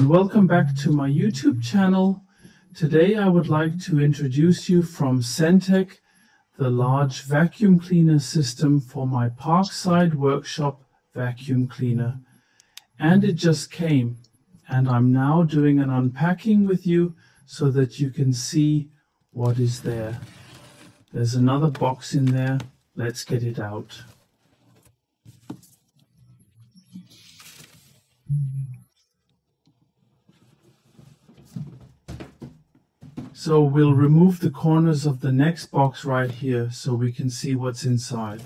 and welcome back to my YouTube channel. Today I would like to introduce you from Centec, the large vacuum cleaner system for my Parkside Workshop vacuum cleaner. And it just came, and I'm now doing an unpacking with you so that you can see what is there. There's another box in there. Let's get it out. So we'll remove the corners of the next box right here so we can see what's inside.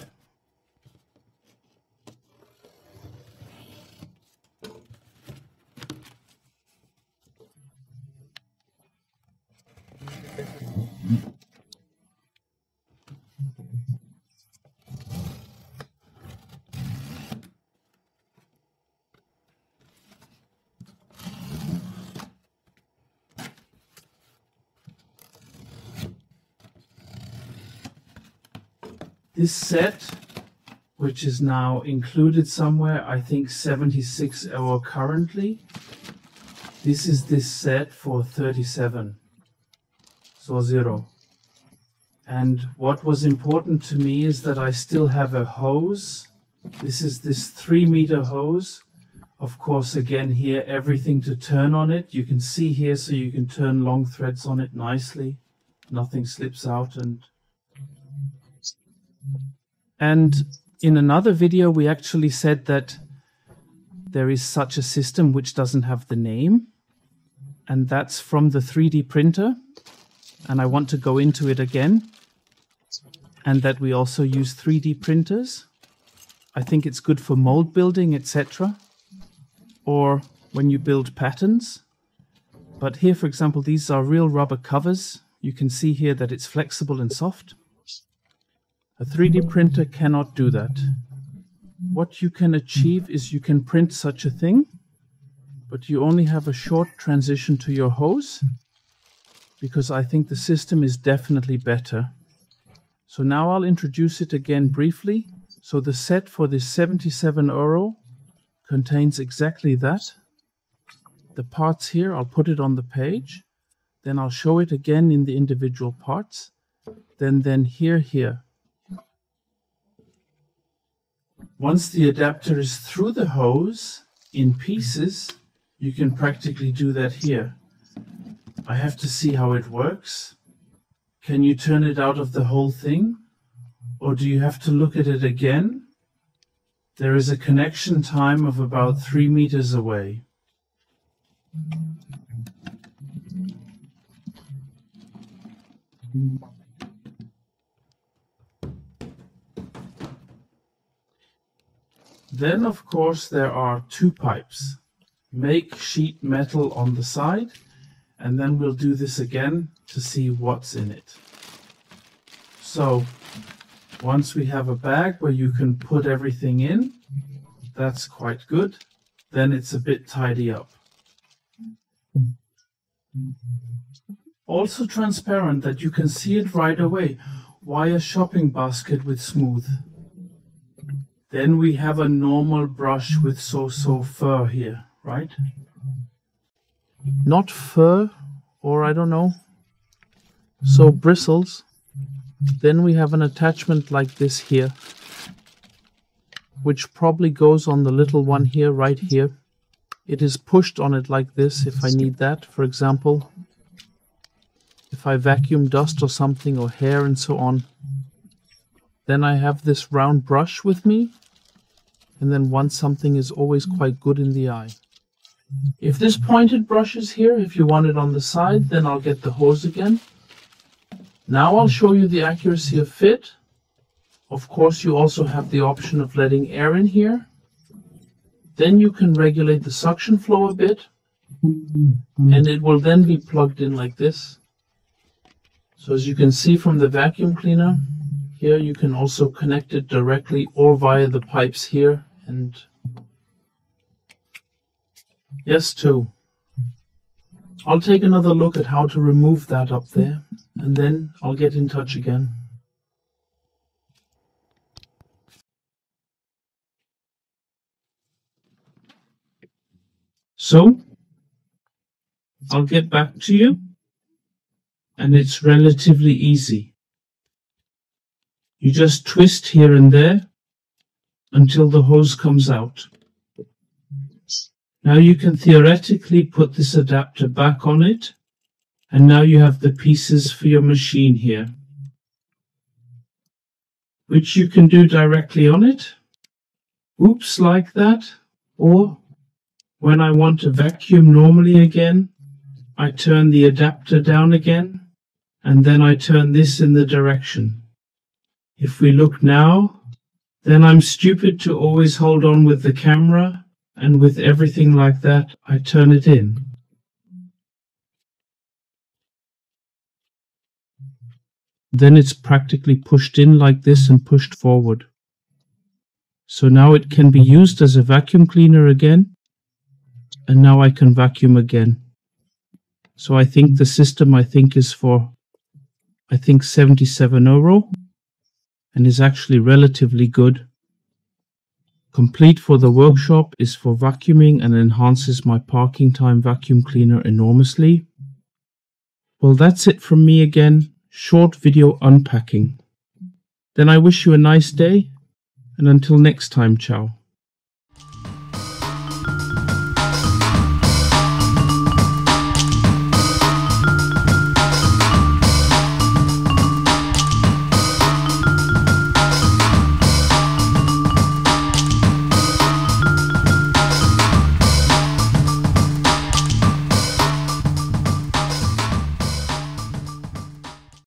This set, which is now included somewhere, I think 76 euro currently. This is this set for 37, so 0. And what was important to me is that I still have a hose. This is this 3-meter hose. Of course, again here, everything to turn on it. You can see here, so you can turn long threads on it nicely. Nothing slips out. And in another video, we actually said that there is such a system which doesn't have the name. And that's from the 3D printer. And I want to go into it again. And that we also use 3D printers. I think it's good for mold building, etc. Or when you build patterns. But here, for example, these are real rubber covers. You can see here that it's flexible and soft. A 3D printer cannot do that. What you can achieve is you can print such a thing, but you only have a short transition to your hose, because I think the system is definitely better. So now I'll introduce it again briefly. So the set for this 77 euro contains exactly that. The parts here, I'll put it on the page. Then I'll show it again in the individual parts. Then here. Once the adapter is through the hose in pieces, you can practically do that here. I have to see how it works. Can you turn it out of the whole thing? Or do you have to look at it again? There is a connection time of about 3 meters away. Then, of course, there are 2 pipes. Make sheet metal on the side, and then we'll do this again to see what's in it. So, once we have a bag where you can put everything in, that's quite good. Then it's a bit tidy up. Also transparent, that you can see it right away. Why a shopping basket with smooth? Then we have a normal brush with so-so fur here, right? Not fur, or I don't know. So bristles. Then we have an attachment like this here, which probably goes on the little one here, right here. It is pushed on it like this if I need that, for example. If I vacuum dust or something, or hair and so on. Then I have this round brush with me. And then once something is always quite good in the eye. If this pointed brush is here, if you want it on the side, then I'll get the hose again. Now I'll show you the accuracy of fit. Of course, you also have the option of letting air in here. Then you can regulate the suction flow a bit. And it will then be plugged in like this. So as you can see from the vacuum cleaner, here you can also connect it directly or via the pipes here. And yes, too. I'll take another look at how to remove that up there, and then I'll get in touch again. So I'll get back to you, and it's relatively easy. You just twist here and there until the hose comes out. Now you can theoretically put this adapter back on it, and now you have the pieces for your machine here, which you can do directly on it. Oops, like that. Or when I want to vacuum normally again, I turn the adapter down again, and then I turn this in the direction. If we look now, then I'm stupid to always hold on with the camera, and with everything like that, I turn it in. Then it's practically pushed in like this and pushed forward. So now it can be used as a vacuum cleaner again, and now I can vacuum again. So I think the system is for 77 euro and is actually relatively good. Complete for the workshop is for vacuuming and enhances my parking time vacuum cleaner enormously. Well, that's it from me again. Short video unpacking. Then I wish you a nice day, and until next time, ciao.